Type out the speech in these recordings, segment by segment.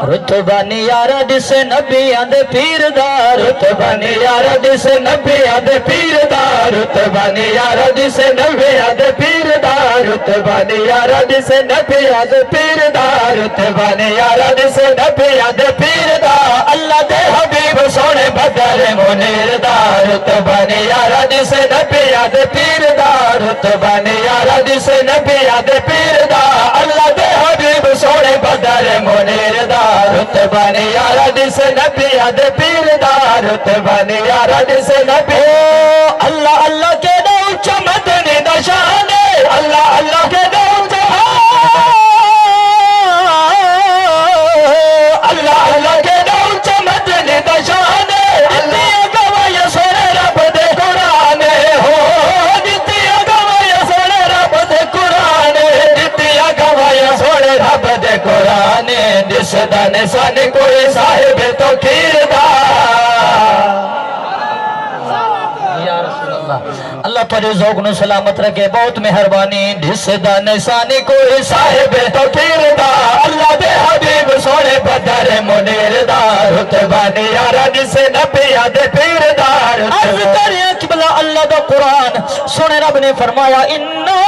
رتبہ نیارا جس نبیاں دے پیر دا رتبہ نیارا جس نبیاں دے پیر دا رتبہ نیارا جس نبیاں دے پیر دا رتبہ نیارا جس نبیاں دے پیر دا رتبہ نیارا جس نبیاں دے پیر دا اللہ دے حبیب سونے بدر منیر دا رتبہ نیارا جس نبیاں دے پیر دا رتبہ نیارا جس نبیاں دے پیر دا اللہ دے حبیب سونے بدر منیر دا رتبہ نیارا جس نبیاں دے پیر دا رتبہ نیارا جس نبی اللہ اللہ کے دو چمدنی دا شان اللہ اللہ کے دو اللہ اللہ کے دو چمدنی دا شان اللہ گواہ سونے رب دے قرآن ہو جتیا گواہ سونے رب دے قرآن جتیا گواہ سونے رب دے قرآن جس دا نشان کوئی صاحب تو کردہ اللہ پر ذوق نو سلامت رکھے بہت مہربانی جس دا نشانی کوئی صاحب تو کردہ اللہ دے حبیب سونے بدر منیر دا رتبہ نیارا جس نبیاں دے پیر دا عرض کریے قبلہ اللہ دا قرآن سونے رب نے فرمایا اِنَّا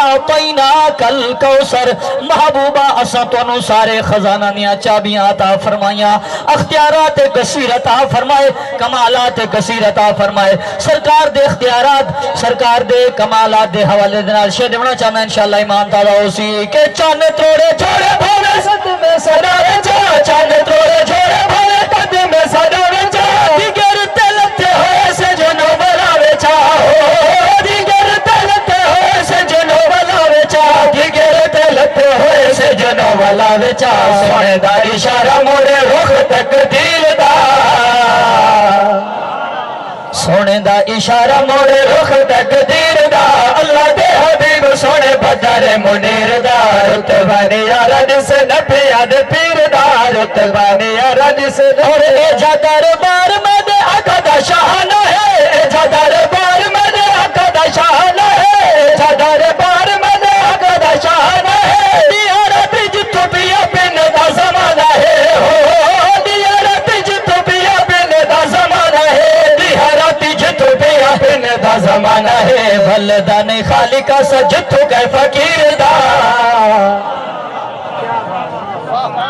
آتینا کل کوثر محبوبہ اساں تو سارے خزانہ نیا چابیاں عطا فرمائیاں اختیارات کثیر عطا فرمائے کمالات کثیر عطا فرمائے سرکار دے اختیارات سرکار دے کمالات دے حوالے دنال شہد ہونا چاہنا انشاءاللہ ایمان تعالیٰ اسی کہ چاند توڑے چھوڑے بھولے ست میں صدارے چاہ چاند توڑے چھوڑے بھولے قد میں صدارے چاہ دیگر تلتے ہوئے سے جنو بلاوے چاہو دیگر تلتے ہوئے سے جنو بلاوے چاہ دیگر تلتے ہوئے سے جنو بلاوے چاہ سونے دا اشارہ موڑے رخ تک دیر دا سونے دا اشارہ موڑے رخ تک دیر دا اللہ دے حبیب سونے بدر منیر دا رتبہ نیارا جس نبیاں دے پیر دا رتبہ نیارا جس اور ایجا دربار میں دے آقا دا شان ہے ایجا دربار میں دے آقا دا شان ہے ایجا دربار میں دے آقا دا شان ہے دیارہ تیج تو بھی اپن دا زمانہ ہے دیارہ تیج تو بھی اپن دا زمانہ ہے دیارہ تیج تو بھی اپن دا زمانہ ہے بھلدان خالقہ سجدتو کہ فقیر دا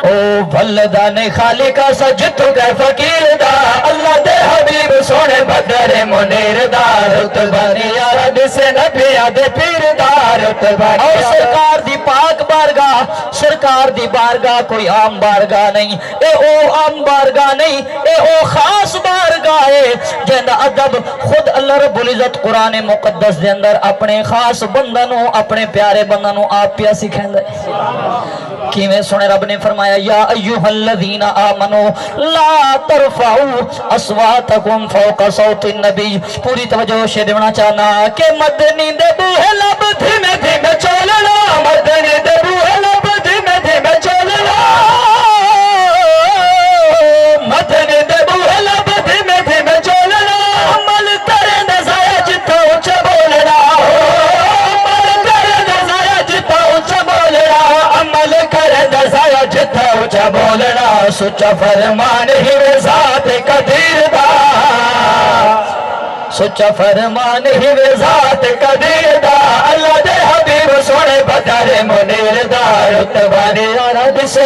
او بھلدان خالقہ سجدتو کہ فقیر دا اللہ دے حبیب سونے بدر منیر دا رتبہ نیارا جس نبیاں دے پیر دا رتبہ اور سرکار دی پاک بارگاہ سرکار دی بارگاہ کوئی عام بارگاہ نہیں اے او عام بارگاہ نہیں اے او خاص بارگاہ ہے جہاں ادب خود اللہ رب العزت قرآن مقدس دے اندر اپنے خاص بندنوں اپنے پیارے بندنوں آپ پیا سکھیں دے کیویں سنے رب نے فرمایا یا ایوہ الذین آمنوا لا ترفعوا اصواتکم فوق صوت النبی پوری توجہ سے دینا چاہنا کہ مدنی دے بوہے لب دھیمے دھیمے چولنا مدنی دے بوہے لب دھیمے دھیمے چولنا مدنی دے بوہے لب دھیمے دھیمے چولنا عمل کریں دے ضائع جتا اونچا بولنا عمل کریں دے ضائع جتا اونچا بولنا عمل کریں دے ضائع جتا اونچا بولنا سچا فرمان ہی ذات قدیر دا سچا فرمان ہی ذات قدیر دا اللہ دے حبیب سونے بدر منیر دا رتبہ نیارا جس